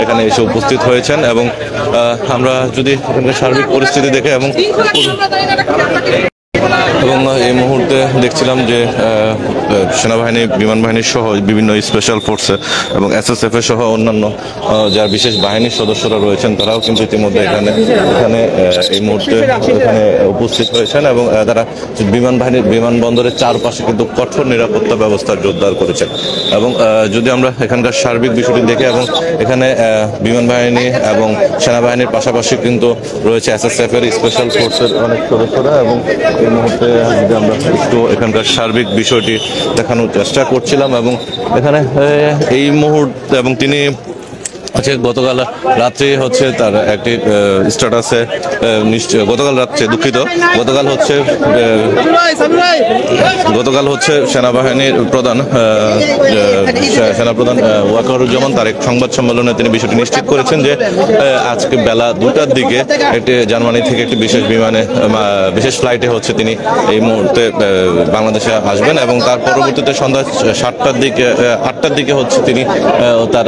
এখানে এসে উপস্থিত হয়েছেন এবং আমরা যদি এখানকার সার্বিক পরিস্থিতি দেখে এবং এই মুহূর্তে দেখছিলাম যে সেনাবাহিনী, বিমান বাহিনী সহ বিভিন্ন স্পেশাল ফোর্সে এবং এসএসএফ সহ অন্যান্য যারা বিশেষ বাহিনীর সদস্যরা রয়েছেন তারাও কিন্তু ইতিমধ্যে এখানে এই মুহূর্তে এখানে উপস্থিত হয়েছেন এবং তারা বিমানবন্দরের চারপাশে কিন্তু কঠোর নিরাপত্তা ব্যবস্থা জোরদার করেছেন। এবং যদি আমরা এখানকার সার্বিক বিষয়টি দেখে এবং এখানে বিমান বাহিনী এবং সেনাবাহিনীর পাশাপাশি কিন্তু রয়েছে এসএসএফ এর স্পেশাল ফোর্সের অনেক সদস্যরা এবং এই মুহূর্তে যদি আমরা একটু এখানকার সার্বিক বিষয়টি দেখানোর চেষ্টা করছিলাম এবং এখানে এই মুহূর্তে এবং তিনি গতকাল রাত্রে তার একটি স্ট্যাটাসে গতকাল রাত্রে গতকাল সেনাবাহিনীর সেনাপ্রধান ওয়াকারুজ্জামান তারেক সংবাদ সম্মেলনে তিনি বিষয়টি নিশ্চিত করেছেন যে আজকে বেলা 2টার দিকে একটি জার্মানি থেকে একটি বিশেষ ফ্লাইটে তিনি এই মুহূর্তে বাংলাদেশে আসবেন এবং তার পরবর্তীতে সন্ধ্যা 8টার দিকে তিনি তার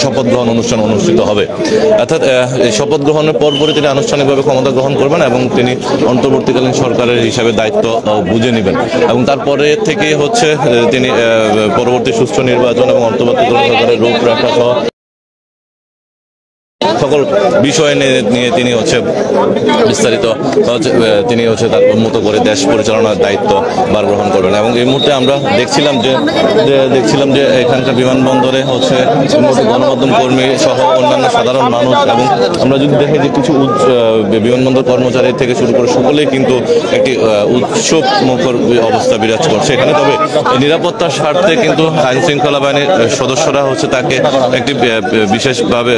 শপথ গ্রহণ অনুষ্ঠান অনুষ্ঠিত হবে। অর্থাৎ এই শপথ গ্রহণের পরপরই তিনি আনুষ্ঠানিকভাবে ক্ষমতা গ্রহণ করবেন এবং তিনি অন্তর্বর্তীকালীন সরকারের হিসাবে দায়িত্ব বুঝে নেবেন এবং তারপরে থেকে তিনি পরবর্তী সুষ্ঠু নির্বাচন এবং অন্তর্বর্তীকালীন সরকারের রূপরেখা সহ সকল বিষয় নিয়ে তিনি বিস্তারিত তিনি তার উন্নত করে দেশ পরিচালনার দায়িত্ব বার গ্রহণ করবেন। এবং এই মুহূর্তে আমরা দেখছিলাম যে এখানকার বিমানবন্দরে গণমাধ্যম কর্মী সহ অন্যান্য সাধারণ মানুষ এবং আমরা যদি দেখি যে কিছু বিমানবন্দর কর্মচারী থেকে শুরু করে সকলেই কিন্তু একটি উৎসব মুখর অবস্থা বিরাজ করছে এখানে। তবে নিরাপত্তার স্বার্থে কিন্তু আইন শৃঙ্খলা বাহিনীর সদস্যরা তাকে একটি বিশেষভাবে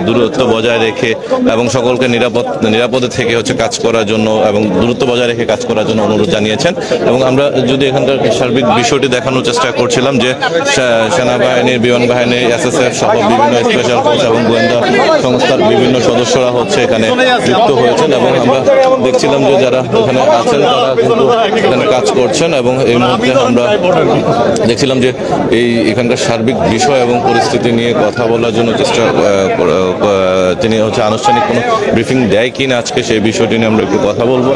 দূরত্ব বজায় রেখে এবং সকলকে নিরাপদে থেকে কাজ করার জন্য এবং দূরত্ব বজায় রেখে কাজ করার জন্য অনুরোধ জানিয়েছেন। এবং আমরা যদি এখানকার সার্বিক বিষয়টি দেখানোর চেষ্টা করছিলাম যে সেনাবাহিনীর, বিমান বাহিনী, এসএসএফ সহ বিভিন্ন স্পেশাল ফোর্স এবং গোয়েন্দা সংস্থার বিভিন্ন সদস্যরা এখানে যুক্ত হয়েছেন এবং আমরা দেখছিলাম যে যারা এখানে আছেন তারা কিন্তু এখানে কাজ করছেন এবং এই মুহূর্তে আমরা দেখছিলাম যে এখানকার সার্বিক বিষয় এবং পরিস্থিতি নিয়ে কথা বলার জন্য চেষ্টা তিনি আনুষ্ঠানিক কোনো ব্রিফিং দেয় কিনা আজকে সেই বিষয়টি নিয়ে আমরা একটু কথা বলবো।